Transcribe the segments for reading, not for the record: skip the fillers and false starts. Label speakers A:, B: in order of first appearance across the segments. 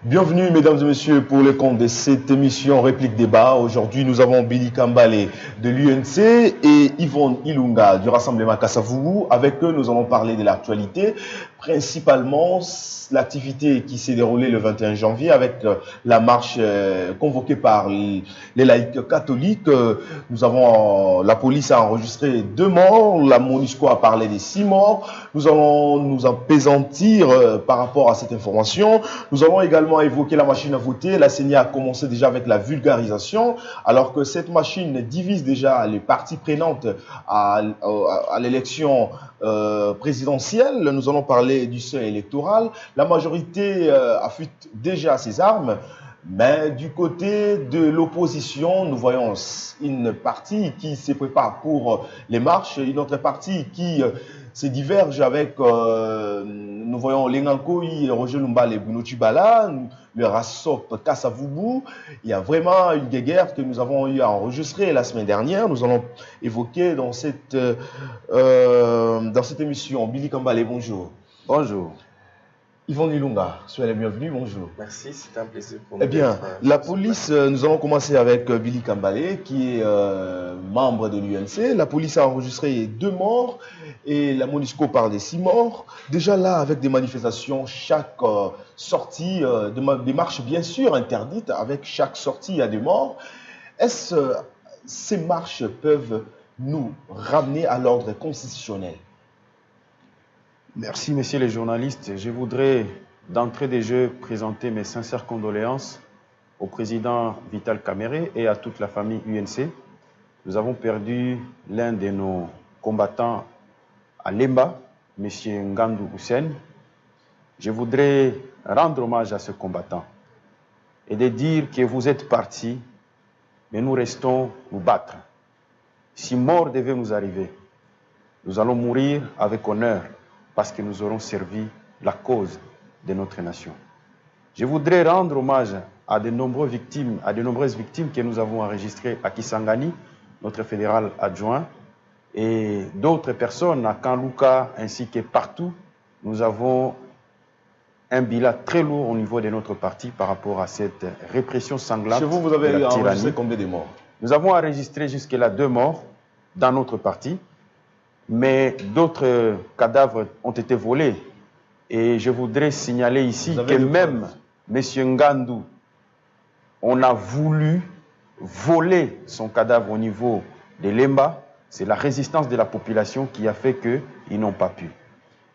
A: Bienvenue mesdames et messieurs pour le compte de cette émission Réplique Débat. Aujourd'hui nous avons Billy Kambale de l'UNC et Yvonne Ilunga du Rassemblement Kasavubu. Avec eux nous allons parler de l'actualité, principalement l'activité qui s'est déroulée le 21 janvier avec la marche convoquée par les laïcs catholiques. Nous avons, la police a enregistré 2 morts, la MONUSCO a parlé des 6 morts. Nous allons nous apaisantir par rapport à cette information. Nous allons également évoquer la machine à voter. La CENI a commencé déjà avec la vulgarisation, alors que cette machine divise déjà les parties prenantes à l'élection présidentielle. Nous allons parler du seuil électoral. La majorité affûte déjà ses armes. Mais du côté de l'opposition, nous voyons une partie qui se prépare pour les marches, une autre partie qui se diverge avec, nous voyons Lengankoui, Roger Lumbala et Bruno Tshibala, le Rassop Kasavubu. Il y a vraiment une guerre que nous avons eu à enregistrer la semaine dernière. Nous allons évoquer dans cette émission. Billy Kambale, bonjour.
B: Bonjour.
A: Yvonne Ilunga, soyez la bienvenue, bonjour.
B: Merci, c'est un plaisir pour nous.
A: Eh bien, la police, nous allons commencer avec Billy Kambale, qui est membre de l'UNC. La police a enregistré 2 morts et la MONUSCO parle des 6 morts. Déjà là, avec des manifestations, chaque sortie, des marches bien sûr interdites, avec chaque sortie, il y a des morts. Est-ce que ces marches peuvent nous ramener à l'ordre constitutionnel?
B: Merci, messieurs les journalistes. Je voudrais d'entrée de jeu présenter mes sincères condoléances au président Vital Kamerhe et à toute la famille UNC. Nous avons perdu l'un de nos combattants à Lemba, M. Ngandou Hussein. Je voudrais rendre hommage à ce combattant et de dire que vous êtes partis, mais nous restons nous battre. Si mort devait nous arriver, nous allons mourir avec honneur, parce que nous aurons servi la cause de notre nation. Je voudrais rendre hommage à de nombreuses victimes que nous avons enregistrées à Kisangani, notre fédéral adjoint, et d'autres personnes à Kanluka ainsi que partout. Nous avons un bilan très lourd au niveau de notre parti par rapport à cette répression sanglante.
A: Chez vous, vous avez enregistré combien de morts?
B: Nous avons enregistré jusque-là 2 morts dans notre parti. Mais d'autres cadavres ont été volés. Et je voudrais signaler ici que même M. Ngandou, on a voulu voler son cadavre au niveau de Lemba. C'est la résistance de la population qui a fait qu'ils n'ont pas pu.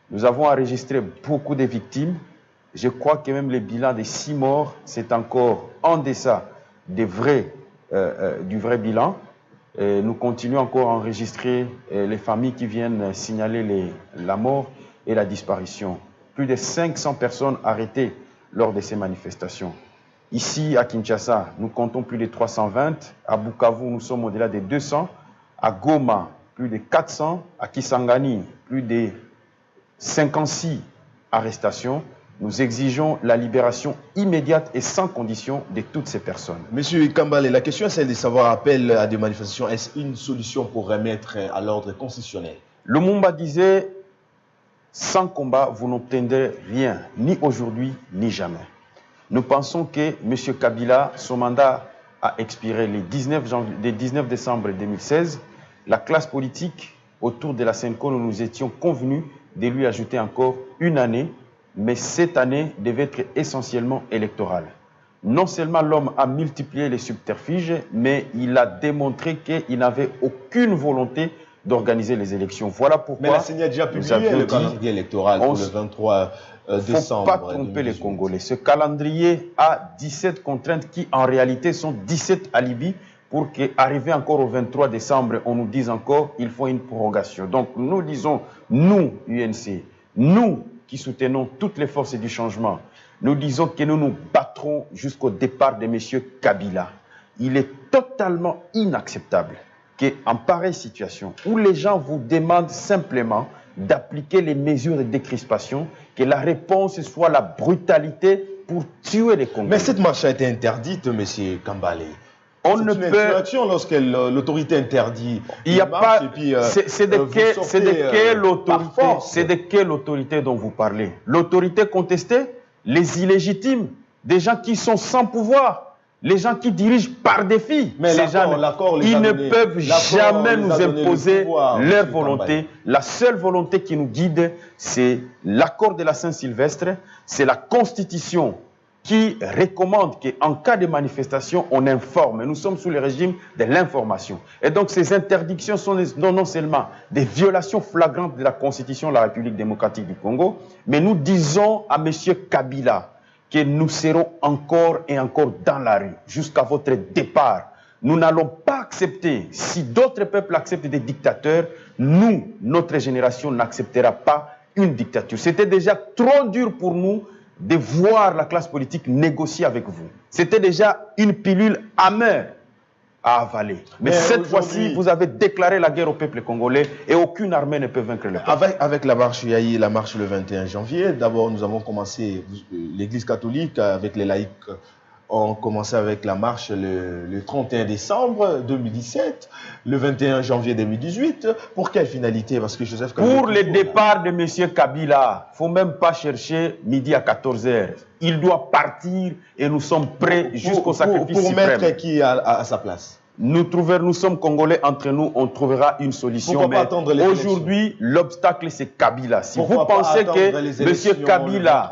B: Nous avons enregistré beaucoup de victimes. Je crois que même le bilan des 6 morts, c'est encore en deçà du vrai bilan. Nous continuons encore à enregistrer les familles qui viennent signaler la mort et la disparition. Plus de 500 personnes arrêtées lors de ces manifestations. Ici, à Kinshasa, nous comptons plus de 320. À Bukavu, nous sommes au-delà de 200. À Goma, plus de 400. À Kisangani, plus de 56 arrestations. Nous exigeons la libération immédiate et sans condition de toutes ces personnes.
A: Monsieur Kambale, la question est celle de savoir, appel à des manifestations, est-ce une solution pour remettre à l'ordre constitutionnel?
B: Lumumba disait, sans combat, vous n'obtiendrez rien, ni aujourd'hui, ni jamais. Nous pensons que M. Kabila, son mandat a expiré le 19 décembre 2016. La classe politique, autour de la CENCO, nous étions convenus de lui ajouter encore 1 année. Mais cette année devait être essentiellement électorale. Non seulement l'homme a multiplié les subterfuges, mais il a démontré qu'il n'avait aucune volonté d'organiser les élections. Voilà pourquoi.
A: Mais la CENI a déjà publié le calendrier électoral pour le 23 décembre. Il ne faut
B: pas tromper les Congolais. Ce calendrier a 17 contraintes qui, en réalité, sont 17 alibis pour qu'arrivé encore au 23 décembre, on nous dise encore qu'il faut une prorogation. Donc, nous disons, nous, UNC, nous, qui soutenons toutes les forces du changement, nous disons que nous nous battrons jusqu'au départ de M. Kabila. Il est totalement inacceptable qu'en pareille situation, où les gens vous demandent simplement d'appliquer les mesures de décrispation, que la réponse soit la brutalité pour tuer les Congolais.
A: Mais cette marche a été interdite, M. Kambale.
B: On ne peut.
A: Infraction lorsque l'autorité interdit.
B: Il n'y a pas. C'est de quelle autorité? C'est de quelle autorité dont vous parlez? L'autorité contestée, les illégitimes. des gens qui sont sans pouvoir, les gens qui dirigent par défi.
A: Mais
B: ces gens, ils ne peuvent jamais nous imposer leur volonté. La seule volonté qui nous guide, c'est l'accord de la Saint-Sylvestre, c'est la Constitution qui recommande qu'en cas de manifestation, on informe. Nous sommes sous le régime de l'information. Et donc, ces interdictions sont non seulement des violations flagrantes de la Constitution de la République démocratique du Congo, mais nous disons à M. Kabila que nous serons encore et encore dans la rue jusqu'à votre départ. Nous n'allons pas accepter, si d'autres peuples acceptent des dictateurs, nous, notre génération, n'acceptera pas une dictature. C'était déjà trop dur pour nous de voir la classe politique négocier avec vous. C'était déjà une pilule amère à avaler. Mais cette fois-ci, vous avez déclaré la guerre au peuple congolais et aucune armée ne peut vaincre le peuple.
A: Avec la marche, il y a eu la marche le 21 janvier. D'abord, nous avons commencé, l'Église catholique avec les laïcs ont commencé avec la marche le 31 décembre 2017, le 21 janvier 2018. Pour quelle finalité? Parce que Joseph Kabila,
B: pour le départ de M. Kabila, il ne faut même pas chercher midi à 14 h. Il doit partir et nous sommes prêts jusqu'au sacrifice
A: pour
B: suprême.
A: Mettre qui à sa place?
B: Nous sommes Congolais entre nous, on trouvera une solution. Mais aujourd'hui, l'obstacle, c'est Kabila. Si vous pensez que M. Kabila,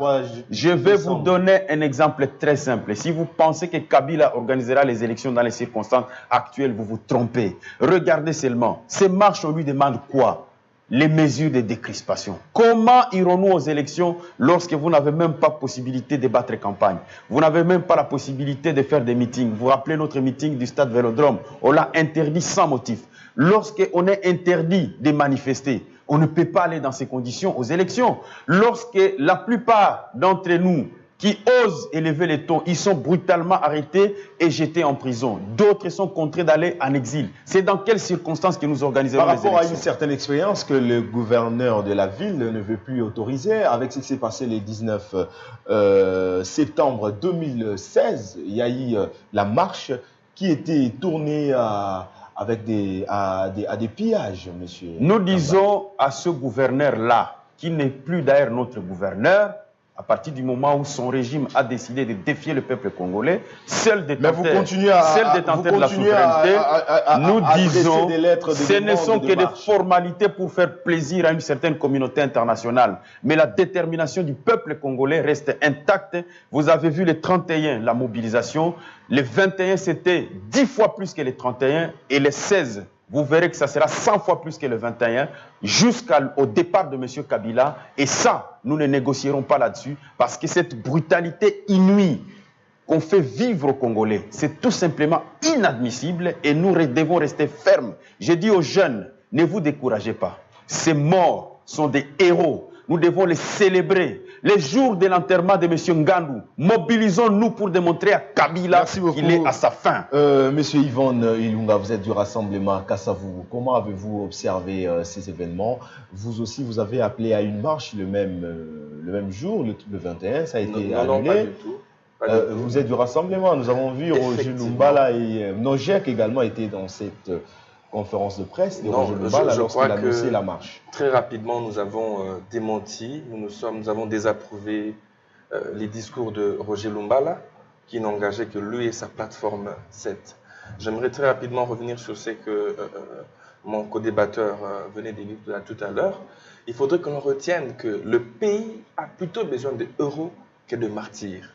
B: je vais vous donner un exemple très simple. Si vous pensez que Kabila organisera les élections dans les circonstances actuelles, vous vous trompez. Regardez seulement, ces marches, on lui demande quoi? Les mesures de décrispation. Comment irons-nous aux élections lorsque vous n'avez même pas possibilité de battre campagne? Vous n'avez même pas la possibilité de faire des meetings. Vous vous rappelez notre meeting du stade Vélodrome? On l'a interdit sans motif. Lorsqu'on est interdit de manifester, on ne peut pas aller dans ces conditions aux élections. Lorsque la plupart d'entre nous qui osent élever les taux, ils sont brutalement arrêtés et jetés en prison. D'autres sont contraints d'aller en exil. C'est dans quelles circonstances que nous organiserons les élections?
A: Par rapport à une certaine expérience que le gouverneur de la ville ne veut plus autoriser, avec ce qui s'est passé le 19 septembre 2016, il y a eu la marche qui était tournée à des pillages, monsieur.
B: Nous disons à ce gouverneur-là, qui n'est plus d'ailleurs notre gouverneur, à partir du moment où son régime a décidé de défier le peuple congolais, seul détenteur de la souveraineté, nous disons ce ne sont que des formalités pour faire plaisir à une certaine communauté internationale. Mais la détermination du peuple congolais reste intacte. Vous avez vu le 31, la mobilisation. Le 21, c'était 10 fois plus que le 31 et le 16. Vous verrez que ça sera 100 fois plus que le 21 jusqu'au départ de M. Kabila. Et ça, nous ne négocierons pas là-dessus parce que cette brutalité inouïe qu'on fait vivre aux Congolais, c'est tout simplement inadmissible et nous devons rester fermes. J'ai dit aux jeunes, ne vous découragez pas. Ces morts sont des héros. Nous devons les célébrer. Les jours de l'enterrement de M. Ngandou, mobilisons-nous pour démontrer à Kabila qu'il est à sa fin.
A: Monsieur Yvon Ilunga, vous êtes du rassemblement Kasavubu. Comment avez-vous observé ces événements? Vous aussi, vous avez appelé à une marche le même jour, le 21, ça a été annulé.
C: Non, pas du tout.
A: Vous êtes du rassemblement. Nous avons vu Roger Lumbala et Nojek également étaient dans cette conférence de presse de Roger Lumbala lorsqu'il a annoncé la marche.
C: Très rapidement, nous avons démenti, nous avons désapprouvé les discours de Roger Lumbala qui n'engageait que lui et sa plateforme 7. J'aimerais très rapidement revenir sur ce que mon co-débatteur venait de dire tout à l'heure. Il faudrait que l'on retienne que le pays a plutôt besoin de héros que de martyrs.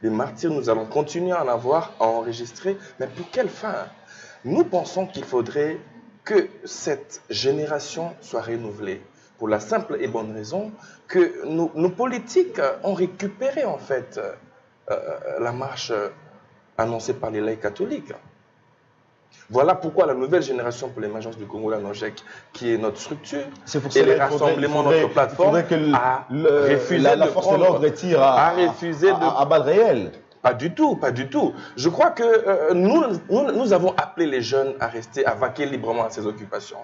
C: Les martyrs, nous allons continuer à en avoir, à enregistrer, mais pour quelle fin? Nous pensons qu'il faudrait que cette génération soit renouvelée pour la simple et bonne raison que nos politiques ont récupéré en fait la marche annoncée par les laïcs catholiques. Voilà pourquoi la nouvelle génération pour l'émergence du Congo, la NOGEC, qui est notre structure, et les rassemblements, notre plateforme, a refusé
A: la force de l'ordre tire à balles réelles.
C: Pas du tout, pas du tout. Je crois que nous avons appelé les jeunes à rester, à vaquer librement à ces occupations.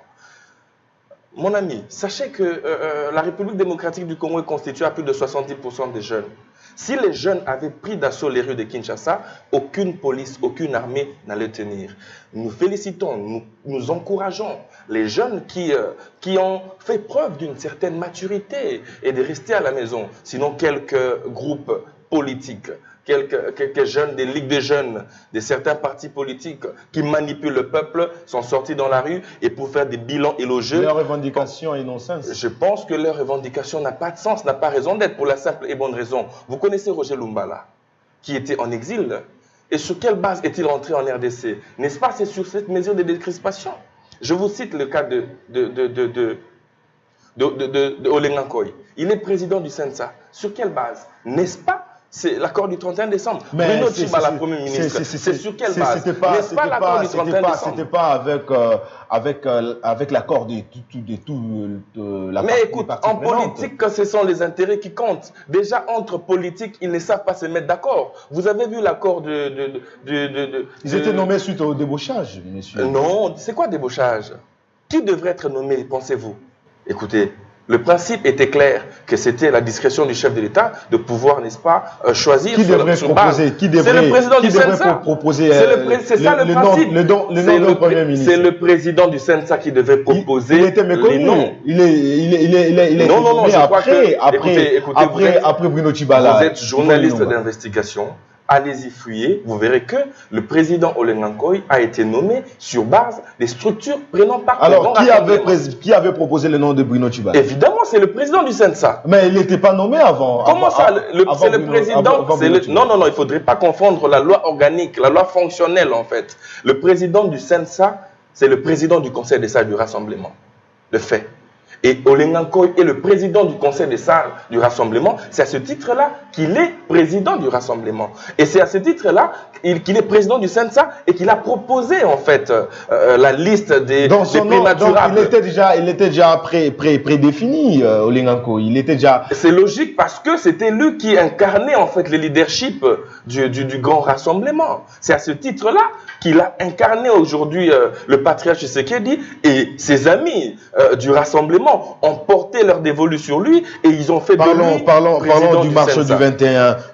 C: Mon ami, sachez que la République démocratique du Congo est constituée à plus de 70% des jeunes. Si les jeunes avaient pris d'assaut les rues de Kinshasa, aucune police, aucune armée n'allait tenir. Nous félicitons, nous encourageons les jeunes qui ont fait preuve d'une certaine maturité et de rester à la maison. Sinon, quelques groupes politiques, quelques jeunes des ligues de jeunes, de certains partis politiques qui manipulent le peuple, sont sortis dans la rue et pour faire des bilans élogieux.
A: Leur revendication est non-sens.
C: Je pense que leur revendication n'a pas de sens, n'a pas raison d'être pour la simple et bonne raison. Vous connaissez Roger Lumbala, qui était en exil. Et sur quelle base est-il entré en RDC? N'est-ce pas, c'est sur cette mesure de décrispation? Je vous cite le cas de Olenga Nkoy. Il est président du CENSA. Sur quelle base? N'est-ce pas? C'est l'accord du 31 décembre.
A: Mais
C: Bruno Tshibala, Premier ministre. C'est sur quelle base?
A: N'est-ce pas l'accord du 31 décembre? C'était pas avec l'accord de la
C: Mais écoute, en politique, ce sont les intérêts qui comptent. Déjà, entre politiques, ils ne savent pas se mettre d'accord. Vous avez vu l'accord
A: Ils étaient nommés suite au débauchage, monsieur.
C: Non, c'est quoi débauchage? Qui devrait être nommé, pensez-vous? Écoutez, le principe était clair, que c'était la discrétion du chef de l'État de pouvoir, n'est-ce pas, choisir.
A: Qui devrait proposer?
C: C'est le président du CENSA.
A: Proposer
C: c'est ça le principe.
A: Le nom du Premier ministre.
C: C'est le président du CENSA qui devait proposer.
A: Il était méconnu. Il est
C: non, je crois que,
A: après Bruno Tshibala.
C: Vous êtes journaliste d'investigation. Allez-y fouiller, vous verrez que le président Olenga Nkoy a été nommé sur base des structures prenant part.
A: Alors, qui avait proposé le nom de Bruno Tshibala?
C: Évidemment, c'est le président du CENSA.
A: Mais il n'était pas nommé avant.
C: Comment ça? C'est le président. Non, il ne faudrait pas confondre la loi organique, la loi fonctionnelle en fait. Le président du CENSA, c'est le président du Conseil des sages du Rassemblement. Le fait. Et Olenga Nkoy est le président du Conseil des sages du Rassemblement. C'est à ce titre-là qu'il est président du Rassemblement. Et c'est à ce titre-là qu'il est président du CENSA et qu'il a proposé en fait la liste des prématurables.
A: Donc il était déjà prédéfini, Olenga Nkoy. Il était déjà.
C: C'est logique parce que c'était lui qui incarnait en fait le leadership du grand rassemblement. C'est à ce titre-là qu'il a incarné aujourd'hui le patriarche Tshisekedi et ses amis du rassemblement ont porté leur dévolu sur lui et ils ont fait
A: Parlons du marche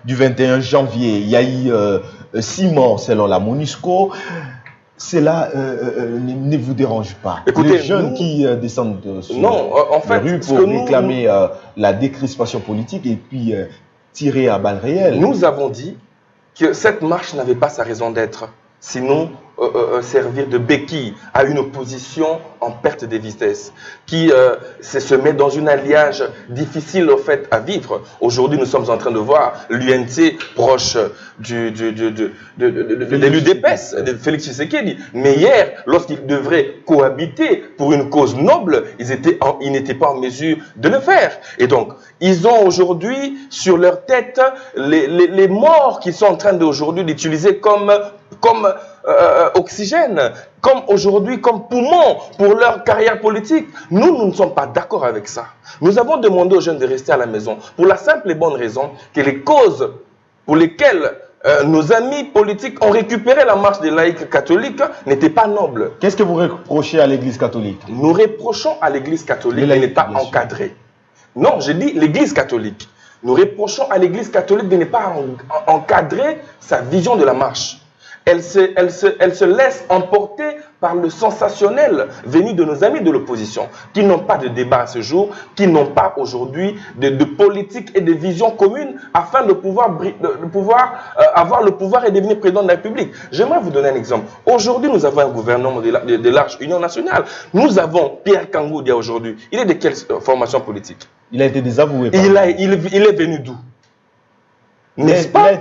A: du 21 janvier. Il y a eu 6 morts selon la MONUSCO. Cela ne vous dérange pas?
C: Écoutez,
A: les jeunes qui descendent sur les rues pour réclamer la décrispation politique et puis tirer à balles réelles.
C: Nous avons dit que cette marche n'avait pas sa raison d'être. Sinon, servir de béquille à une opposition en perte de vitesse, qui se met dans un alliage difficile au fait à vivre. Aujourd'hui, nous sommes en train de voir l'UNC proche de l'UDPS, de Félix Tshisekedi. Mais hier, lorsqu'ils devraient cohabiter pour une cause noble, ils n'étaient pas en mesure de le faire. Et donc, ils ont aujourd'hui sur leur tête les morts qu'ils sont en train d'aujourd'hui d'utiliser comme oxygène, comme aujourd'hui, comme poumon pour leur carrière politique. Nous ne sommes pas d'accord avec ça. Nous avons demandé aux jeunes de rester à la maison pour la simple et bonne raison que les causes pour lesquelles nos amis politiques ont récupéré la marche des laïcs catholiques n'étaient pas nobles.
A: Qu'est-ce que vous reprochez à l'Église catholique?
C: Nous reprochons à l'Église catholique de ne pas encadrer. Non, je dis l'Église catholique. Nous reprochons à l'Église catholique de ne pas encadrer sa vision de la marche. Elle se laisse emporter par le sensationnel venu de nos amis de l'opposition, qui n'ont pas de débat à ce jour, qui n'ont pas aujourd'hui de politique et de vision commune afin de pouvoir avoir le pouvoir et devenir président de la République. J'aimerais vous donner un exemple. Aujourd'hui, nous avons un gouvernement de large union nationale. Nous avons Pierre Kangoudia aujourd'hui. Il est de quelle formation politique?
A: Il a été désavoué.
C: Il est venu d'où? N'est-ce pas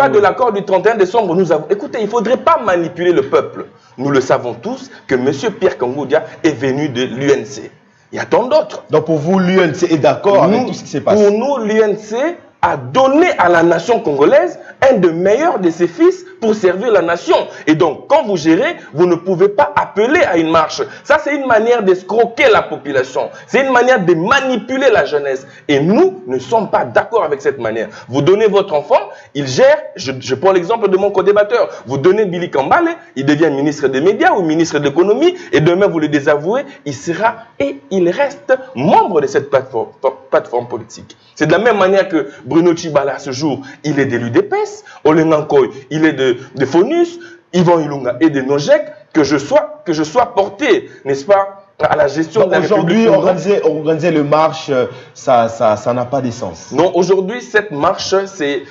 C: de l'accord du 31 décembre, nous avons... Écoutez, il ne faudrait pas manipuler le peuple. Nous le savons tous que M. Pierre Kangoudia est venu de l'UNC. Il y a tant d'autres.
A: Donc pour vous, l'UNC est d'accord avec tout ce qui s'est passé?
C: Pour nous, l'UNC a donné à la nation congolaise un des meilleurs de ses fils pour servir la nation. Et donc, quand vous gérez, vous ne pouvez pas appeler à une marche. Ça, c'est une manière d'escroquer la population. C'est une manière de manipuler la jeunesse. Et nous ne sommes pas d'accord avec cette manière. Vous donnez votre enfant, il gère, je prends l'exemple de mon co-débatteur, vous donnez Billy Kambale, il devient ministre des médias ou ministre de l'économie, et demain vous le désavouez, il sera et il reste membre de cette plateforme politique. C'est de la même manière que Bruno Tshibala, à ce jour, il est de l'UDPS, Olenga Nkoy, il est de FONUS, Yvan Ilunga et de Nojek, que je sois porté, n'est-ce pas, à la gestion de la
A: République. Aujourd'hui, organiser le marche, ça n'a pas de sens.
C: Non, aujourd'hui, cette marche,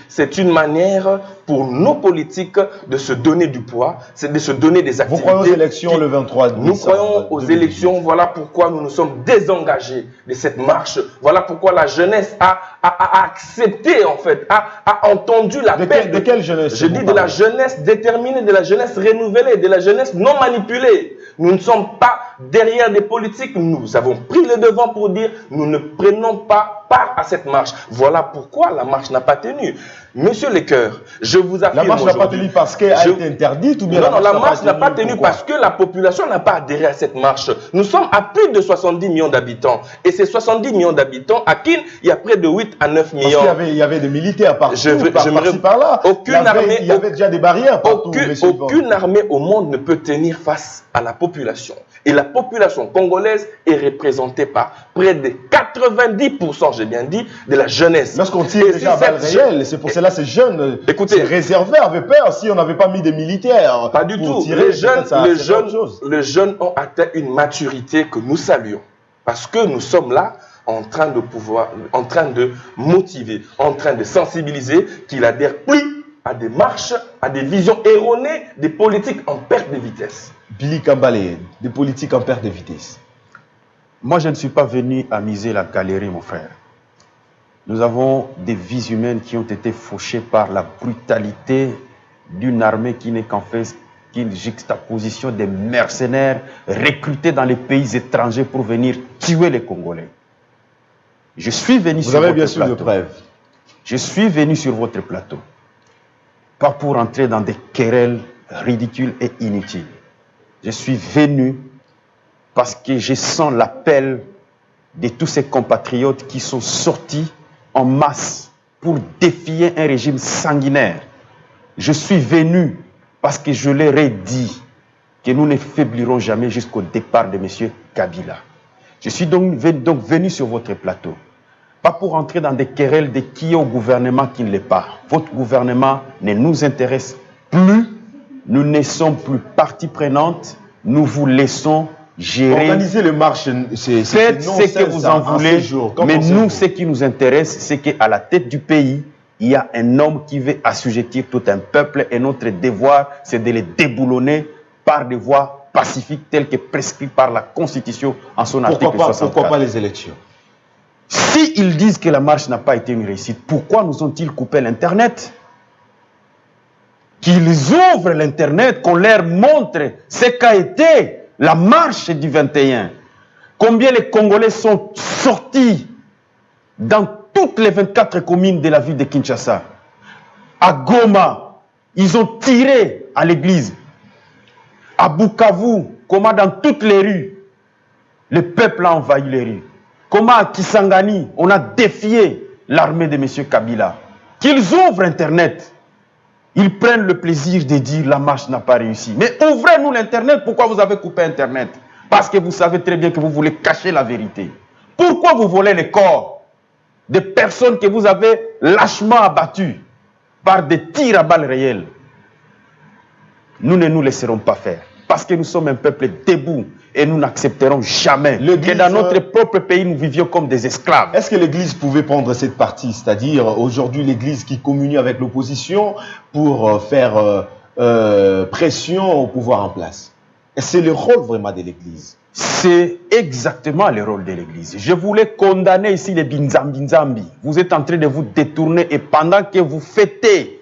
C: c'est une manière pour nos politiques de se donner du poids, c'est de se donner des activités.
A: Vous croyez aux élections le 23 décembre?
C: Nous croyons aux élections, voilà pourquoi nous nous sommes désengagés de cette marche. Voilà pourquoi la jeunesse a accepté, en fait, a entendu l'appel.
A: De quelle jeunesse?
C: Je dis de la jeunesse déterminée, de la jeunesse renouvelée, de la jeunesse non manipulée. Nous ne sommes pas derrière des politiques. Nous avons pris le devant pour dire nous ne prenons pas part à cette marche. Voilà pourquoi la marche n'a pas tenu. Monsieur Lecoeur, je vous affirme.
A: La marche n'a pas tenu parce qu'elle a été interdite ou bien
C: non, la marche n'a pas tenu parce que la population n'a pas adhéré à cette marche. Nous sommes à plus de 70 millions d'habitants. Et ces 70 millions d'habitants, à Kin, il y a près de 8 à 9 millions.
A: Parce qu'il y avait des militaires partout, par-là. Il y avait déjà des barrières partout.
C: Aucune armée au monde ne peut tenir face à la population. Et la population congolaise est représentée par près de 90%, j'ai bien dit, de la jeunesse.
A: Lorsqu'on tire déjà à balles réelles, c'est pour cela ces jeunes,
C: écoutez,
A: ces réservés avaient peur si on n'avait pas mis des militaires.
C: Pas du tout.
A: Tirer,
C: les jeunes ont atteint une maturité que nous saluons. Parce que nous sommes là en train de motiver, en train de sensibiliser, qu'ils n'adhèrent plus à des marches, à des visions erronées, des politiques en perte de vitesse.
A: Billy Kambale, des politiques en perte de vitesse.
B: Moi, je ne suis pas venu amuser la galerie, mon frère. Nous avons des vies humaines qui ont été fauchées par la brutalité d'une armée qui n'est qu'en fait qu'une juxtaposition des mercenaires recrutés dans les pays étrangers pour venir tuer les Congolais. Je suis venu sur votre plateau. Vous avez bien sûr de preuves. Je suis venu sur votre plateau. Pas pour entrer dans des querelles ridicules et inutiles. Je suis venu parce que je sens l'appel de tous ces compatriotes qui sont sortis en masse pour défier un régime sanguinaire. Je suis venu parce que je leur ai dit que nous ne faiblirons jamais jusqu'au départ de M. Kabila. Je suis donc venu sur votre plateau. Pas pour entrer dans des querelles de qui est au gouvernement, qui ne l'est pas. Votre gouvernement ne nous intéresse plus. Nous ne sommes plus partie prenante. Nous vous laissons gérer.
A: Organiser le marche,
B: faites ce que vous en voulez. Mais nous, ce qui nous intéresse, c'est qu'à la tête du pays, il y a un homme qui veut assujettir tout un peuple. Et notre devoir, c'est de les déboulonner par des voies pacifiques telles que prescrites par la Constitution en son article 64.
A: Pourquoi pas les élections?
B: S'ils disent que la marche n'a pas été une réussite, pourquoi nous ont-ils coupé l'Internet? Qu'ils ouvrent l'Internet, qu'on leur montre ce qu'a été la marche du 21. Combien les Congolais sont sortis dans toutes les 24 communes de la ville de Kinshasa. À Goma, ils ont tiré à l'église. À Bukavu, comment dans toutes les rues, le peuple a envahi les rues. Comment à Kisangani, on a défié l'armée de M. Kabila. Qu'ils ouvrent Internet. Ils prennent le plaisir de dire la marche n'a pas réussi. Mais ouvrez-nous l'Internet. Pourquoi vous avez coupé Internet? Parce que vous savez très bien que vous voulez cacher la vérité. Pourquoi vous volez les corps des personnes que vous avez lâchement abattues par des tirs à balles réelles? Nous ne nous laisserons pas faire. Parce que nous sommes un peuple debout et nous n'accepterons jamais que dans notre propre pays, nous vivions comme des esclaves.
A: Est-ce que l'Église pouvait prendre cette partie? C'est-à-dire, aujourd'hui, l'Église qui communie avec l'opposition pour faire pression au pouvoir en place. C'est le rôle vraiment de l'Église.
B: C'est exactement le rôle de l'Église. Je voulais condamner ici les Binzambi. Vous êtes en train de vous détourner et pendant que vous fêtez,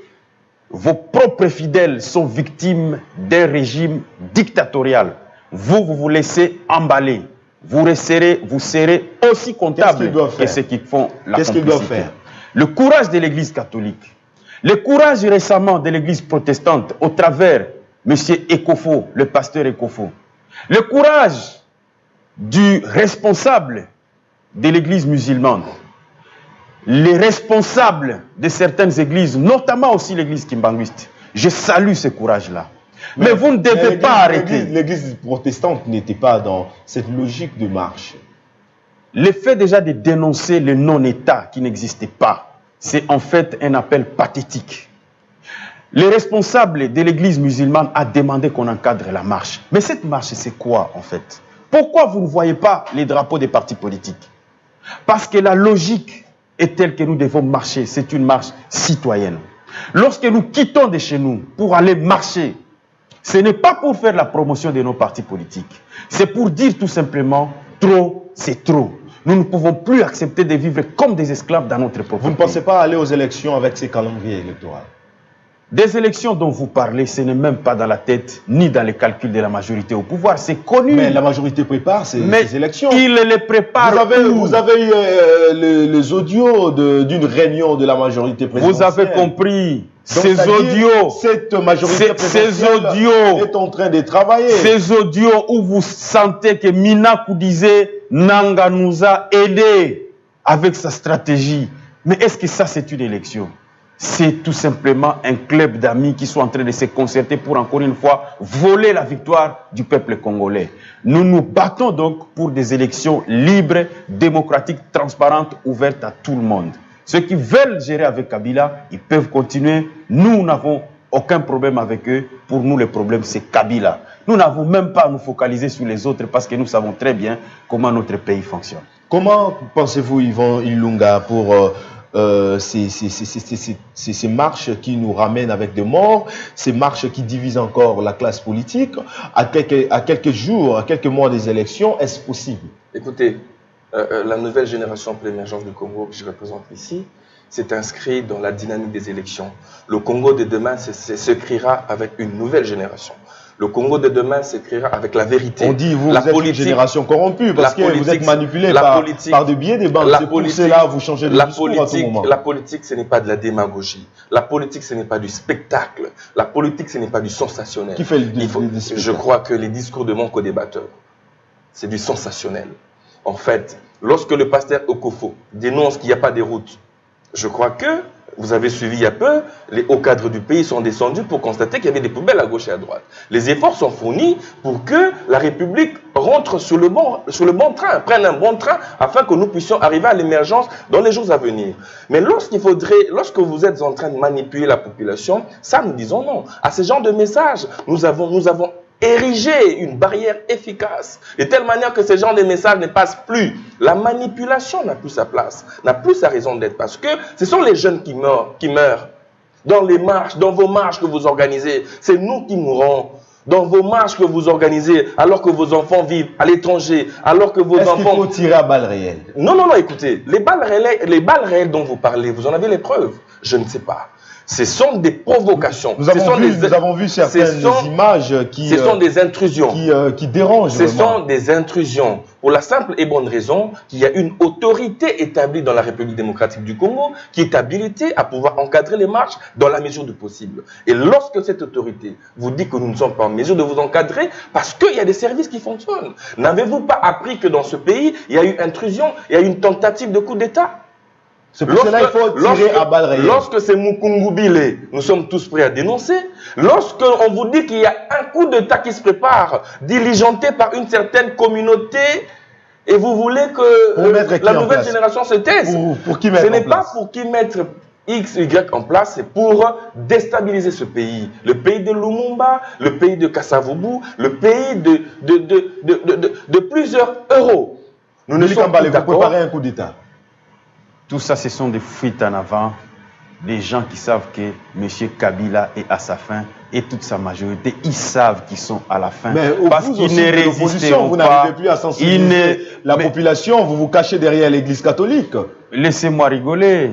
B: vos propres fidèles sont victimes d'un régime dictatorial. Vous vous laissez emballer. Vous serez aussi comptable que ceux qui font la complicité.
A: Qu'est-ce qu'ils doivent faire?
B: Le courage de l'Église catholique, le courage récemment de l'Église protestante au travers M. Ekofo, le pasteur Ekofo, le courage du responsable de l'Église musulmane, les responsables de certaines églises, notamment aussi l'Église kimbanguiste. Je salue ce courage-là. Mais vous ne devez pas arrêter.
A: L'Église protestante n'était pas dans cette logique de marche.
B: Le fait déjà de dénoncer le non-État qui n'existait pas, c'est en fait un appel pathétique. Les responsables de l'Église musulmane a demandé qu'on encadre la marche. Mais cette marche, c'est quoi en fait? Pourquoi vous ne voyez pas les drapeaux des partis politiques? Parce que la logique est telle que nous devons marcher. C'est une marche citoyenne. Lorsque nous quittons de chez nous pour aller marcher, ce n'est pas pour faire la promotion de nos partis politiques. C'est pour dire tout simplement, trop, c'est trop. Nous ne pouvons plus accepter de vivre comme des esclaves dans notre propre pays.
A: Vous ne pensez pas aller aux élections avec ces calendriers électoraux?
B: Des élections dont vous parlez, ce n'est même pas dans la tête, ni dans les calculs de la majorité au pouvoir. C'est connu.
A: Mais la majorité prépare ces élections.
B: Il les prépare.
A: Vous avez eu les audios d'une réunion de la majorité présidentielle.
B: Vous avez compris.
A: Donc,
B: ces audios,
A: cette majorité présidentielle est en train de travailler.
B: Ces audios où vous sentez que Minakou disait Nanga nous a aidés avec sa stratégie. Mais est-ce que ça c'est une élection? C'est tout simplement un club d'amis qui sont en train de se concerter pour encore une fois voler la victoire du peuple congolais. Nous nous battons donc pour des élections libres, démocratiques, transparentes, ouvertes à tout le monde. Ceux qui veulent gérer avec Kabila, ils peuvent continuer. Nous n'avons aucun problème avec eux. Pour nous, le problème, c'est Kabila. Nous n'avons même pas à nous focaliser sur les autres parce que nous savons très bien comment notre pays fonctionne.
A: Comment pensez-vous, Yvon Ilunga, pour ces marches qui nous ramènent avec des morts, ces marches qui divisent encore la classe politique, à quelques jours, à quelques mois des élections, est-ce possible?
C: Écoutez, la nouvelle génération pour l'émergence du Congo que je représente ici s'est inscrite dans la dynamique des élections. Le Congo de demain s'écrira avec une nouvelle génération. Le Congo de demain s'écrira avec la vérité.
A: On dit vous êtes une génération corrompue parce que vous êtes manipulé par des biais des banques. C'est pour cela vous changez de discours à tout moment.
C: La politique, ce n'est pas de la démagogie. La politique, ce n'est pas du spectacle. La politique, ce n'est pas du sensationnel.
A: Qui fait le
C: Je crois que les discours de mon co-débatteur, c'est du sensationnel. En fait, lorsque le pasteur Okofo dénonce qu'il n'y a pas de route, je crois que vous avez suivi il y a peu, les hauts cadres du pays sont descendus pour constater qu'il y avait des poubelles à gauche et à droite. Les efforts sont fournis pour que la République rentre sur le bon train, prenne un bon train, afin que nous puissions arriver à l'émergence dans les jours à venir. Mais lorsque vous êtes en train de manipuler la population, ça nous disons non. À ce genre de message, nous avons ériger une barrière efficace, de telle manière que ce genre de messages ne passent plus. La manipulation n'a plus sa place, n'a plus sa raison d'être, parce que ce sont les jeunes qui meurent dans les marches, dans vos marches que vous organisez. C'est nous qui mourrons dans vos marches que vous organisez, alors que vos enfants vivent à l'étranger, alors que vos enfants...
A: Est-ce qu'il faut tirer à balles réelles?
C: Non, écoutez, les balles réelles dont vous parlez, vous en avez les preuves? Je ne sais pas. Ce sont des provocations.
A: Nous avons vu certaines images qui...
C: Ce sont des intrusions.
A: Qui dérangent.
C: Ce sont des intrusions. Pour la simple et bonne raison qu'il y a une autorité établie dans la République démocratique du Congo qui est habilitée à pouvoir encadrer les marches dans la mesure du possible. Et lorsque cette autorité vous dit que nous ne sommes pas en mesure de vous encadrer, parce qu'il y a des services qui fonctionnent. N'avez-vous pas appris que dans ce pays, il y a eu intrusion, il y a eu une tentative de coup d'État?
A: C'est pour cela qu'il faut tirer à balles réelles.
C: Lorsque c'est Mukungubile, nous sommes tous prêts à dénoncer. Lorsqu'on vous dit qu'il y a un coup d'État qui se prépare, diligenté par une certaine communauté, et vous voulez que la nouvelle génération se taise.
A: Pour qui mettre en place?
C: Ce n'est pas pour qui mettre X, Y en place, c'est pour déstabiliser ce pays. Le pays de Lumumba, le pays de Kassavubu, le pays de plusieurs euros.
A: Nous ne sommes pas d'accord. Vous préparez un coup d'État.
B: Tout ça, ce sont des fuites en avant, des gens qui savent que M. Kabila est à sa fin et toute sa majorité, ils savent qu'ils sont à la fin.
A: Mais
B: parce qu'ils ne résisteront
A: vous
B: pas.
A: N'arrivez plus à sensibiliser la population, vous vous cachez derrière l'Église catholique.
B: Laissez-moi rigoler.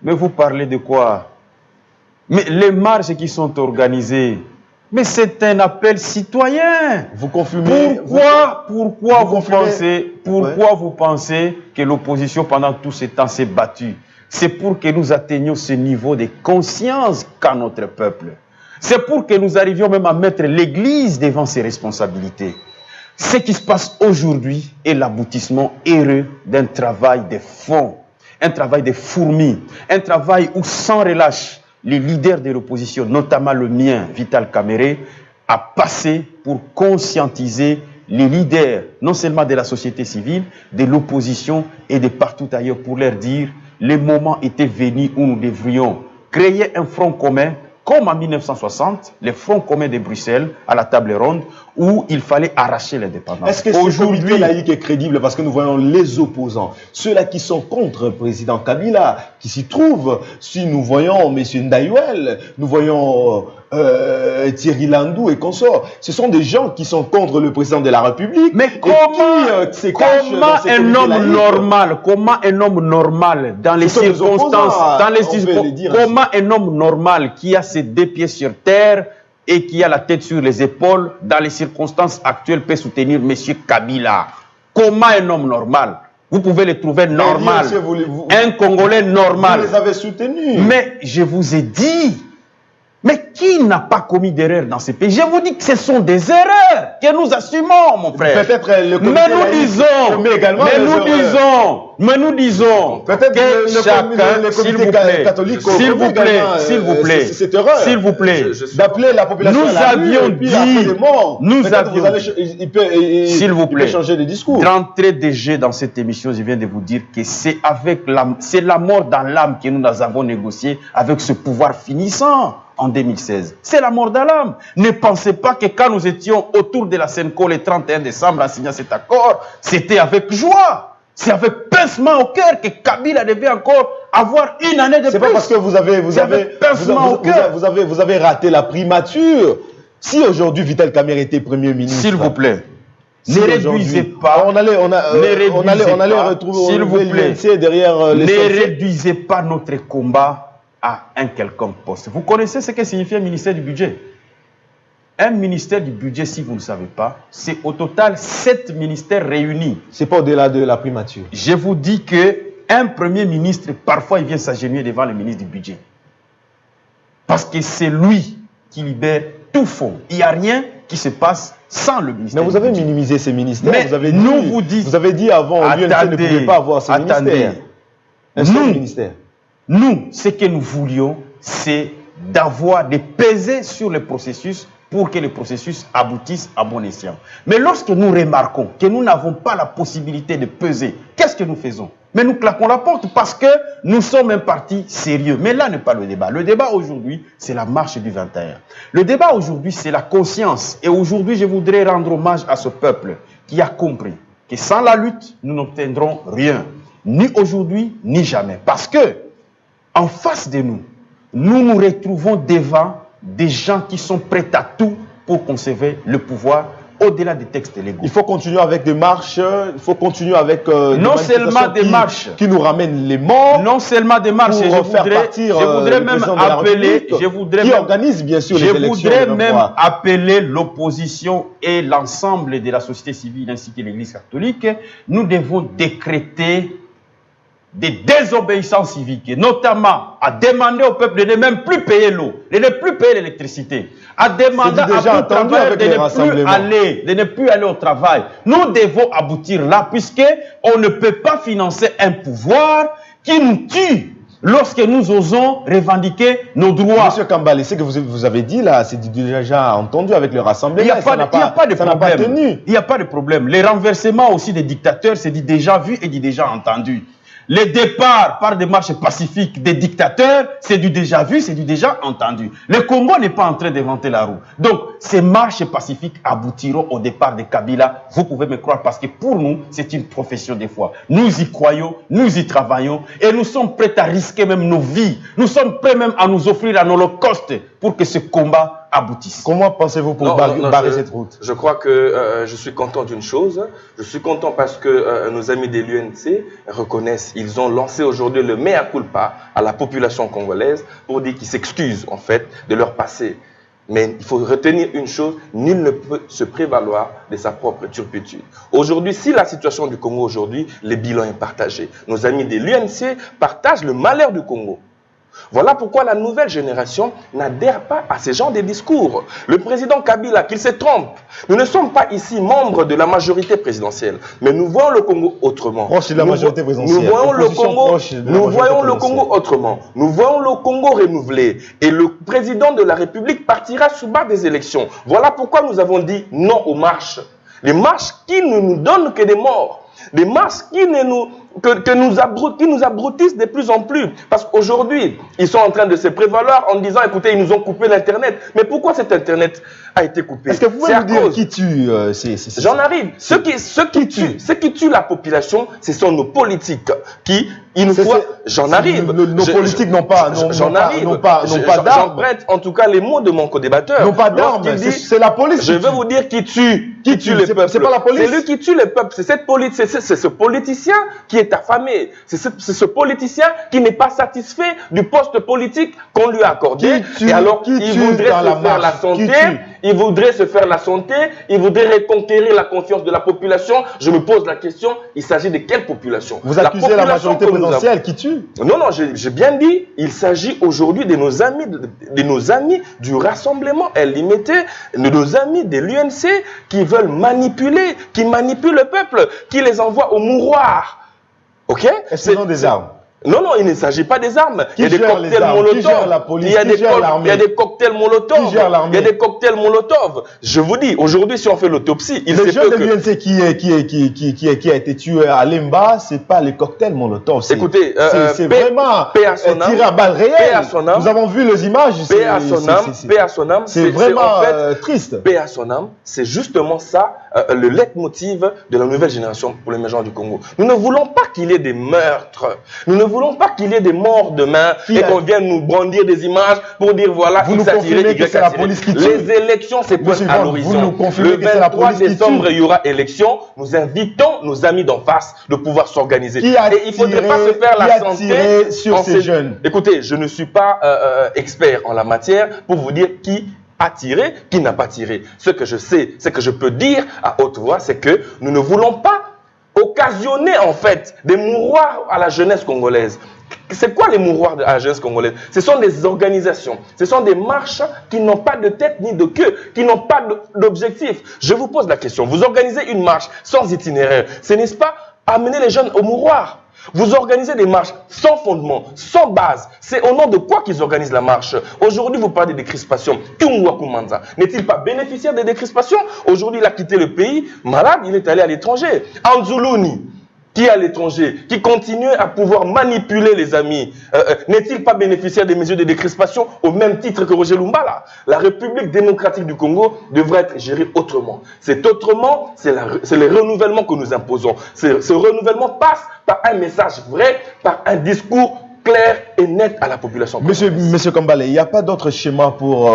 B: Mais vous parlez de quoi? Mais les marches qui sont organisées, mais c'est un appel citoyen.
A: Vous confirmez?
B: Pourquoi vous pensez que l'opposition pendant tout ce temps s'est battue? C'est pour que nous atteignions ce niveau de conscience qu'a notre peuple. C'est pour que nous arrivions même à mettre l'Église devant ses responsabilités. Ce qui se passe aujourd'hui est l'aboutissement heureux d'un travail de fond, un travail de fourmi, un travail où sans relâche, les leaders de l'opposition, notamment le mien, Vital Kamerhe, a passé pour conscientiser les leaders, non seulement de la société civile, de l'opposition et de partout ailleurs, pour leur dire le moment était venu où nous devrions créer un front commun comme en 1960, les fronts communs de Bruxelles à la table ronde où il fallait arracher l'indépendance.
A: Est-ce que ce comité laïque est crédible? Parce que nous voyons les opposants, ceux-là qui sont contre le président Kabila, qui s'y trouvent. Si nous voyons M. Ndaïwel, nous voyons Thierry Landou et consorts, ce sont des gens qui sont contre le président de la République.
B: Mais comment un homme normal, dans les circonstances, comment un homme normal qui a ses deux pieds sur terre et qui a la tête sur les épaules, dans les circonstances actuelles, peut soutenir M. Kabila? Comment un homme normal? Vous pouvez le trouver normal. Un Congolais normal.
A: Vous les avez soutenus.
B: Mais je vous ai dit, mais qui n'a pas commis d'erreur dans ces pays? Je vous dis que ce sont des erreurs que nous assumons, mon frère.
A: Peut-être le comité
B: mais nous disons que chacun, s'il vous plaît,
A: d'appeler la population
B: nous avions dit, s'il vous plaît,
A: changer de discours.
B: D'entrée de jeu dans cette émission, je viens de vous dire que c'est la mort dans l'âme que nous avons négocié avec ce pouvoir finissant. En 2016. C'est la mort dans l'âme. Ne pensez pas que quand nous étions autour de la Senco le 31 décembre en signant cet accord, c'était avec joie. C'est avec pincement au cœur que Kabila devait encore avoir une année de plus.
A: C'est pas parce que vous avez raté la primature. Si aujourd'hui Vital Kamerhe était Premier ministre.
B: S'il vous plaît. Ne réduisez pas.
A: On allait retrouver
B: s'il vous plaît,
A: derrière les.
B: Ne réduisez pas notre combat à un quelconque poste. Vous connaissez ce que signifie un ministère du budget? Un ministère du budget, si vous ne le savez pas, c'est au total 7 ministères réunis.
A: C'est pas au-delà de la primature.
B: Je vous dis qu'un premier ministre, parfois, il vient s'agenouiller devant le ministre du budget. Parce que c'est lui qui libère tout fonds. Il n'y a rien qui se passe sans le ministère.
A: Mais vous avez minimisé ces ministères.
B: Mais
A: vous avez dit avant, l'UNC ne pouvait pas avoir ces ministères. Un seul ministère.
B: Nous, ce que nous voulions, c'est de peser sur le processus pour que le processus aboutisse à bon escient. Mais lorsque nous remarquons que nous n'avons pas la possibilité de peser, qu'est-ce que nous faisons? Mais nous claquons la porte parce que nous sommes un parti sérieux. Mais là n'est pas le débat. Le débat aujourd'hui, c'est la marche du 21. Le débat aujourd'hui, c'est la conscience. Et aujourd'hui, je voudrais rendre hommage à ce peuple qui a compris que sans la lutte, nous n'obtiendrons rien. Ni aujourd'hui, ni jamais. Parce que en face de nous, nous nous retrouvons devant des gens qui sont prêts à tout pour conserver le pouvoir au-delà des textes légaux.
A: Il faut continuer avec des marches, il faut continuer avec
B: non seulement des marches
A: qui nous ramènent les morts,
B: non seulement des marches.
A: Je voudrais même appeler, organise bien sûr les élections.
B: Je voudrais même appeler l'opposition et l'ensemble de la société civile ainsi que l'Église catholique. Nous devons décréter des désobéissances civiques, notamment à demander au peuple de ne même plus payer l'eau, de ne plus payer l'électricité, à demander à tout travail de ne plus aller au travail. Nous devons aboutir là, puisqu'on ne peut pas financer un pouvoir qui nous tue lorsque nous osons revendiquer nos droits.
A: Monsieur Kambale, ce que vous avez dit là, c'est déjà entendu avec le rassemblement.
B: Il n'y a pas de problème. Il n'y a pas de problème. Les renversements aussi des dictateurs, c'est déjà vu et déjà entendu. Les départs par des marches pacifiques des dictateurs, c'est du déjà vu, c'est du déjà entendu. Le Congo n'est pas en train d'inventer la roue. Donc, ces marches pacifiques aboutiront au départ de Kabila. Vous pouvez me croire parce que pour nous, c'est une profession de foi. Nous y croyons, nous y travaillons et nous sommes prêts à risquer même nos vies. Nous sommes prêts même à nous offrir un holocauste pour que ce combat aboutisse.
A: Comment pensez-vous pour barrer cette route?
C: Je crois que je suis content d'une chose. Je suis content parce que nos amis de l'UNC reconnaissent, ils ont lancé aujourd'hui le mea culpa à la population congolaise pour dire qu'ils s'excusent en fait de leur passé. Mais il faut retenir une chose, nul ne peut se prévaloir de sa propre turpitude. Aujourd'hui, si la situation du Congo aujourd'hui, le bilan est partagé. Nos amis de l'UNC partagent le malheur du Congo. Voilà pourquoi la nouvelle génération n'adhère pas à ce genre de discours. Le président Kabila, qu'il se trompe. Nous ne sommes pas ici membres de la majorité présidentielle, mais nous voyons le Congo autrement.
A: Proche de la majorité présidentielle.
C: Nous voyons le Congo autrement. Nous voyons le Congo renouvelé. Et le président de la République partira sous bas des élections. Voilà pourquoi nous avons dit non aux marches. Les marches qui ne nous donnent que des morts. Des marches qui ne nous qui nous abrutissent de plus en plus. Parce qu'aujourd'hui, ils sont en train de se prévaloir en disant, écoutez, ils nous ont coupé l'Internet. Mais pourquoi cet Internet a été coupé?
A: Est-ce que vous pouvez nous dire qui tue
C: J'en arrive. Ceux qui tuent la population, ce sont nos politiques qui, une fois, j'en arrive.
A: Nos politiques n'ont pas d'armes.
C: J'emprunte en tout cas les mots de mon co-débatteur.
A: N'ont pas d'armes, c'est la police.
C: Je veux vous dire qui tue le peuple.
A: C'est pas la police.
C: C'est lui qui tue le peuple. C'est ce politicien qui est affamé. C'est ce politicien qui n'est pas satisfait du poste politique qu'on lui a accordé. Et alors, il voudrait se faire la santé. Il voudrait se faire la santé. Il voudrait reconquérir la confiance de la population. Je me pose la question, il s'agit de quelle population?
A: Vous accusez la majorité présidentielle qui tue?
C: Non, j'ai bien dit, il s'agit aujourd'hui de nos amis du Rassemblement LMT, de nos amis de l'UNC qui veulent manipuler, qui manipulent le peuple, qui les envoient au mouroir. Ok?
A: Est-ce qu'ils ont des armes?
C: Non, il ne s'agit pas des armes. Il y a des cocktails Molotov. Il y a des cocktails Molotov. Il y a des cocktails Molotov. Je vous dis, aujourd'hui, si on fait l'autopsie, il se peut que...
A: Le jeune de l'UNC qui a été tué à Lemba, ce n'est pas les cocktails Molotov.
C: Écoutez,
A: c'est vraiment tiré à balles réelles. Nous avons vu les images.
C: Paix à son âme.
A: C'est vraiment triste.
C: Paix à son âme, c'est justement ça, le leitmotiv de la nouvelle génération pour l'émergence du Congo. Nous ne voulons pas qu'il y ait des meurtres. Nous ne voulons pas qu'il y ait des morts demain et qu'on vienne nous brandir des images pour dire voilà,
A: X a tiré, Y a tiré.
C: Les élections, c'est pointent à l'horizon. Le 23 décembre, il y aura élection. Nous invitons nos amis d'en face de pouvoir s'organiser. Et il ne faudrait pas se faire la santé
A: sur ces jeunes.
C: Écoutez, je ne suis pas expert en la matière pour vous dire qui a tiré, qui n'a pas tiré. Ce que je sais, ce que je peux dire à haute voix, c'est que nous ne voulons pas occasionner en fait des mouroirs à la jeunesse congolaise. C'est quoi les mouroirs à la jeunesse congolaise? Ce sont des organisations, ce sont des marches qui n'ont pas de tête ni de queue, qui n'ont pas d'objectif. Je vous pose la question, vous organisez une marche sans itinéraire, ce n'est pas amener les jeunes au mouroir? Vous organisez des marches sans fondement, sans base. C'est au nom de quoi qu'ils organisent la marche? Aujourd'hui, vous parlez de décrispation. Kungwa Kumanza n'est-il pas bénéficiaire des décrispations? Aujourd'hui, il a quitté le pays. Malade, il est allé à l'étranger. Anzuluni, qui est à l'étranger, qui continue à pouvoir manipuler les amis, n'est-il pas bénéficiaire des mesures de décrispation au même titre que Roger Lumbala? La République démocratique du Congo devrait être gérée autrement. C'est autrement, c'est le renouvellement que nous imposons. Ce renouvellement passe par un message vrai, par un discours clair et net à la population.
A: Monsieur Kambale, il n'y a pas d'autre schéma pour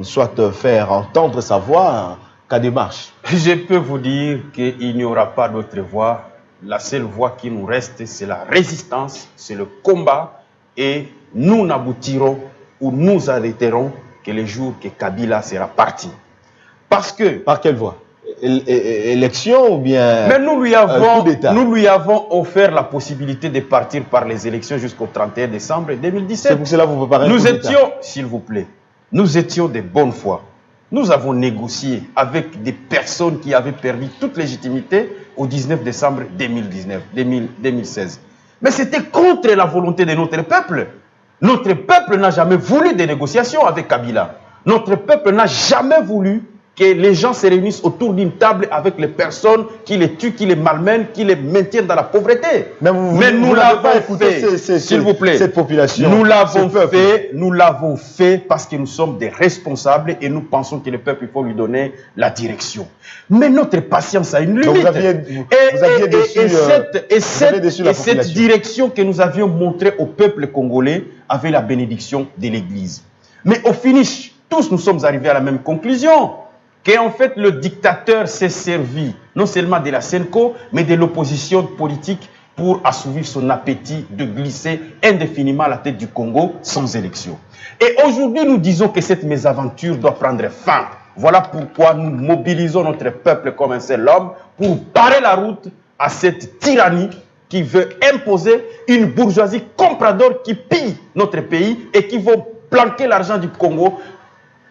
A: soit faire entendre sa voix qu'à des marches?
B: Je peux vous dire qu'il n'y aura pas d'autre voie. La seule voie qui nous reste, c'est la résistance, c'est le combat. Et nous n'aboutirons ou nous arrêterons que le jour que Kabila sera parti. Parce que...
A: Par quelle voie? Élection ou bien...
B: Mais nous lui avons offert la possibilité de partir par les élections jusqu'au 31 décembre 2017.
A: C'est pour cela que vous préparez
B: Nous étions, s'il vous plaît, nous étions de bonne foi. Nous avons négocié avec des personnes qui avaient perdu toute légitimité au 19 décembre 2016. Mais c'était contre la volonté de notre peuple. Notre peuple n'a jamais voulu des négociations avec Kabila. Notre peuple n'a jamais voulu que les gens se réunissent autour d'une table avec les personnes qui les tuent, qui les malmènent, qui les maintiennent dans la pauvreté.
A: Mais nous l'avons fait, s'il vous plaît, cette population.
B: Nous l'avons fait parce que nous sommes des responsables et nous pensons que le peuple, il faut lui donner la direction. Mais notre patience a une limite.
A: Vous aviez déçu la population.
B: Cette direction que nous avions montrée au peuple congolais avait la bénédiction de l'Église. Mais au finish, tous nous sommes arrivés à la même conclusion. Qu'en fait, le dictateur s'est servi non seulement de la SENCO, mais de l'opposition politique pour assouvir son appétit de glisser indéfiniment à la tête du Congo sans élection. Et aujourd'hui, nous disons que cette mésaventure doit prendre fin. Voilà pourquoi nous mobilisons notre peuple comme un seul homme pour barrer la route à cette tyrannie qui veut imposer une bourgeoisie comprador qui pille notre pays et qui va planquer l'argent du Congo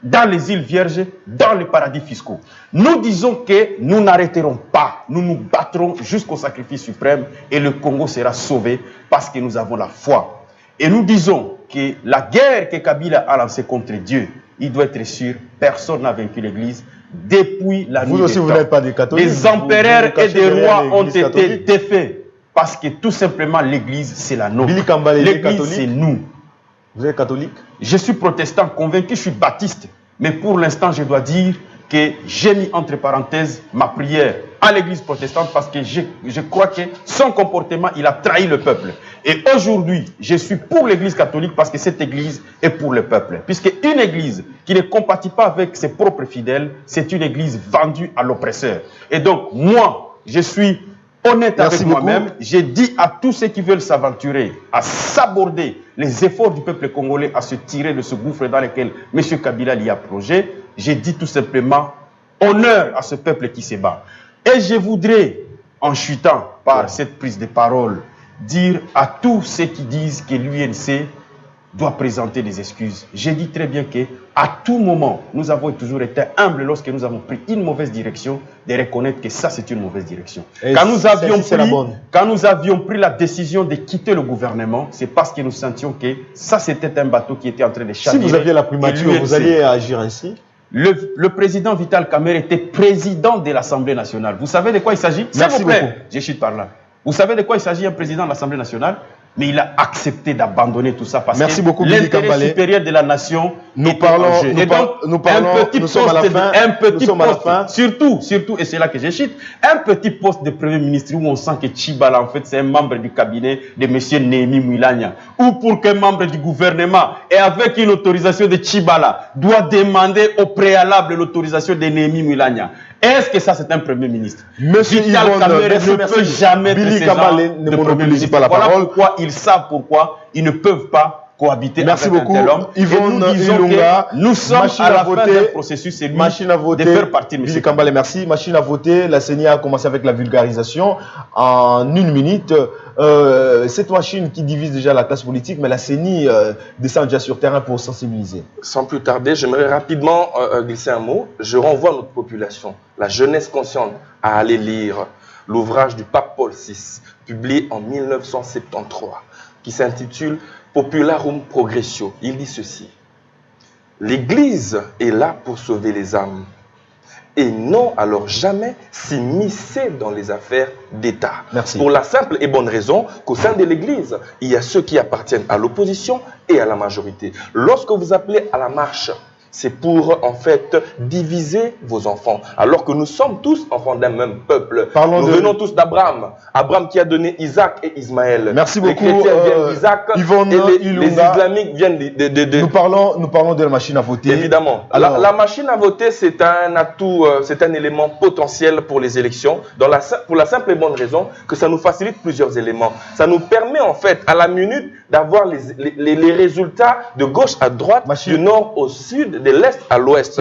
B: dans les îles Vierges, dans les paradis fiscaux. Nous disons que nous n'arrêterons pas. Nous nous battrons jusqu'au sacrifice suprême et le Congo sera sauvé parce que nous avons la foi. Et nous disons que la guerre que Kabila a lancée contre Dieu, il doit être sûr, personne n'a vaincu l'Église depuis la nuit des temps.
A: Vous n'êtes pas des catholiques.
B: Des empereurs et des rois ont été défaits. Parce que tout simplement, l'Église, c'est la nôtre.
A: L'Église,
B: c'est nous.
A: Vous êtes catholique?
B: Je suis protestant, convaincu, je suis baptiste. Mais pour l'instant, je dois dire que j'ai mis entre parenthèses ma prière à l'église protestante parce que je crois que son comportement, il a trahi le peuple. Et aujourd'hui, je suis pour l'église catholique parce que cette église est pour le peuple. Puisque une église qui ne compatit pas avec ses propres fidèles, c'est une église vendue à l'oppresseur. Et donc, moi, je suis honnête avec moi-même. J'ai dit à tous ceux qui veulent s'aventurer, à s'aborder les efforts du peuple congolais, à se tirer de ce gouffre dans lequel M. Kabila y a plongé. J'ai dit tout simplement honneur à ce peuple qui se bat. Et je voudrais, en chutant par cette prise de parole, dire à tous ceux qui disent que l'UNC doit présenter des excuses. J'ai dit très bien qu'à tout moment, nous avons toujours été humbles lorsque nous avons pris une mauvaise direction, de reconnaître que ça c'est une mauvaise direction. Quand nous avions pris la décision de quitter le gouvernement, c'est parce que nous sentions que ça c'était un bateau qui était en train de chavirer.
A: Si vous aviez la primature, vous alliez agir ainsi?
B: Le président Vital Kamerhe était président de l'Assemblée nationale. Vous savez de quoi il s'agit? S'il vous plaît, je chute par là. Vous savez de quoi il s'agit, un président de l'Assemblée nationale? Mais il a accepté d'abandonner tout ça parce que l'intérêt supérieur de la nation
A: nous parlons,
B: nous sommes à la fin. Surtout, et c'est là que je chute, un petit poste de Premier ministre où on sent que Tchibala, en fait, c'est un membre du cabinet de M. Néhémie Mouilagna. Ou pour qu'un membre du gouvernement, et avec une autorisation de Tchibala, doit demander au préalable l'autorisation de Néhémie Mouilagna. Est-ce que ça, c'est un Premier ministre?
A: Monsieur
B: Vital Kamerhe ne peut jamais être ce genre de Premier ministre. Voilà pourquoi ils savent pourquoi ils ne peuvent pas cohabiter avec un tel homme.
A: Yvonne Ilunga,
B: nous sommes à la fin d'un processus, c'est lui de faire partie de
A: M. Kambale, merci. Machine à voter, la CENI a commencé avec la vulgarisation en 1 minute. Cette machine qui divise déjà la classe politique, mais la CENI descend déjà sur terrain pour sensibiliser.
C: Sans plus tarder, j'aimerais rapidement glisser un mot. Je renvoie notre population, la jeunesse consciente, à aller lire l'ouvrage du pape Paul VI, publié en 1973, qui s'intitule Popularum Progressio. Il dit ceci: l'Église est là pour sauver les âmes et non alors jamais s'immiscer dans les affaires d'État. Pour la simple et bonne raison qu'au sein de l'Église, il y a ceux qui appartiennent à l'opposition et à la majorité. Lorsque vous appelez à la marche, c'est pour, en fait, diviser vos enfants. Alors que nous sommes tous enfants d'un même peuple. Nous venons tous d'Abraham. Abraham qui a donné Isaac et Ismaël.
A: Merci beaucoup.
C: Les chrétiens viennent d'Isaac et les islamiques viennent de...
A: Nous parlons de la machine à voter.
C: Évidemment. Alors, la machine à voter, c'est un atout, c'est un élément potentiel pour les élections, pour la simple et bonne raison que ça nous facilite plusieurs éléments. Ça nous permet, en fait, à la minute, d'avoir les résultats de gauche à droite, du nord au sud, de l'est à l'ouest.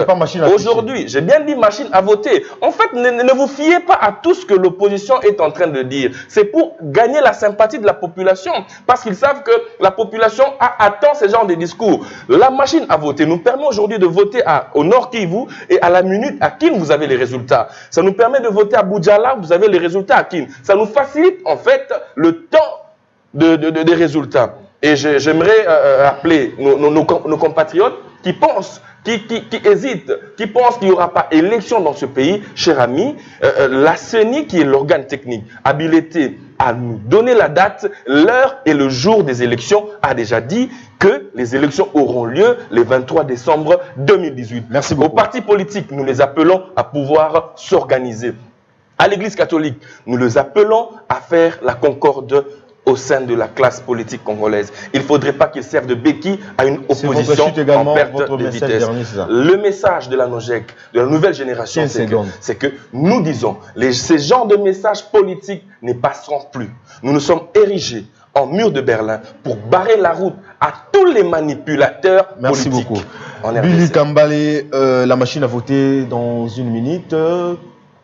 C: Aujourd'hui, j'ai bien dit machine à voter. En fait, ne vous fiez pas à tout ce que l'opposition est en train de dire. C'est pour gagner la sympathie de la population. Parce qu'ils savent que la population attend ce genre de discours. La machine à voter nous permet aujourd'hui de voter au Nord Kivu et à la minute à Kin, vous avez les résultats. Ça nous permet de voter à Boudjala, vous avez les résultats à Kin. Ça nous facilite en fait le temps des résultats. Et j'aimerais appeler nos compatriotes qui pensent, qui hésitent, qui pensent qu'il n'y aura pas élection dans ce pays, cher ami, la CENI, qui est l'organe technique habilité à nous donner la date, l'heure et le jour des élections, a déjà dit que les élections auront lieu le 23 décembre 2018.
A: Merci beaucoup.
C: Aux partis politiques, nous les appelons à pouvoir s'organiser. À l'Église catholique, nous les appelons à faire la concorde au sein de la classe politique congolaise. Il ne faudrait pas qu'ils servent de béquille à une opposition en perte de vitesse. Le message de la NOJEC, de la nouvelle génération, c'est que nous disons, ces genres de messages politiques ne passeront plus. Nous nous sommes érigés en mur de Berlin pour barrer la route à tous les manipulateurs politiques.
A: Merci beaucoup. Billy Kambale, la machine à voter dans 1 minute.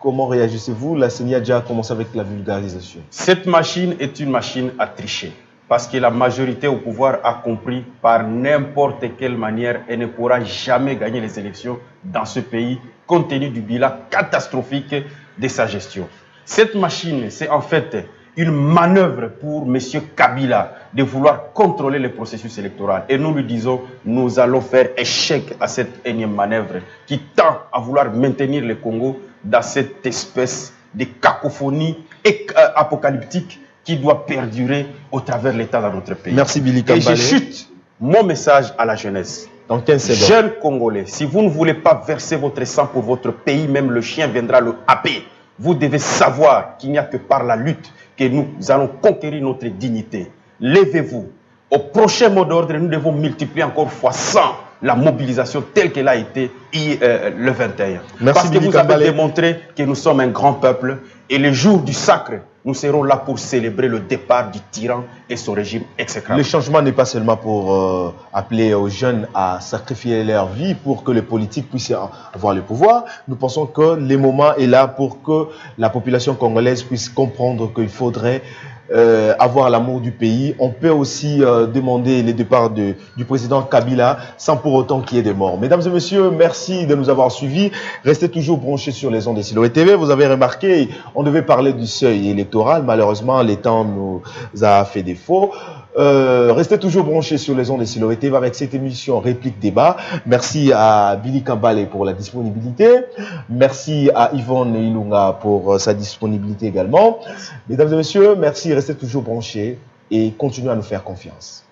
A: Comment réagissez-vous? La CENI a déjà commencé avec la vulgarisation.
B: Cette machine est une machine à tricher. Parce que la majorité au pouvoir a compris par n'importe quelle manière, elle ne pourra jamais gagner les élections dans ce pays, compte tenu du bilan catastrophique de sa gestion. Cette machine, c'est en fait une manœuvre pour M. Kabila de vouloir contrôler le processus électoral. Et nous lui disons, nous allons faire échec à cette énième manœuvre qui tend à vouloir maintenir le Congo dans cette espèce de cacophonie apocalyptique qui doit perdurer au travers de l'État dans notre pays.
A: Merci Billy Kambale.
B: Et je chute mon message à la jeunesse.
A: Dans 15 secondes.
B: Jeunes Congolais, si vous ne voulez pas verser votre sang pour votre pays, même le chien viendra le happer. Vous devez savoir qu'il n'y a que par la lutte que nous allons conquérir notre dignité. Levez-vous. Au prochain mot d'ordre, nous devons multiplier encore fois 100 la mobilisation telle qu'elle a été le 21.
A: Merci
B: Parce que vous avez démontré que nous sommes un grand peuple et le jour du sacre, nous serons là pour célébrer le départ du tyran et son régime exécrable.
A: Le changement n'est pas seulement pour appeler aux jeunes à sacrifier leur vie pour que les politiques puissent avoir le pouvoir. Nous pensons que le moment est là pour que la population congolaise puisse comprendre qu'il faudrait avoir l'amour du pays. On peut aussi demander le départ du président Kabila sans pour autant qu'il y ait des morts. Mesdames et messieurs, merci de nous avoir suivis. Restez toujours branchés sur les ondes de Siloé TV. Vous avez remarqué, on devait parler du seuil électoral. Malheureusement, le temps nous a fait défaut. Restez toujours branchés sur les ondes de Siloé TV avec cette émission Réplique Débat. Merci à Billy Kambale pour la disponibilité. Merci à Yvonne Ilunga pour sa disponibilité également. Mesdames et messieurs, merci. Restez toujours branchés et continuez à nous faire confiance.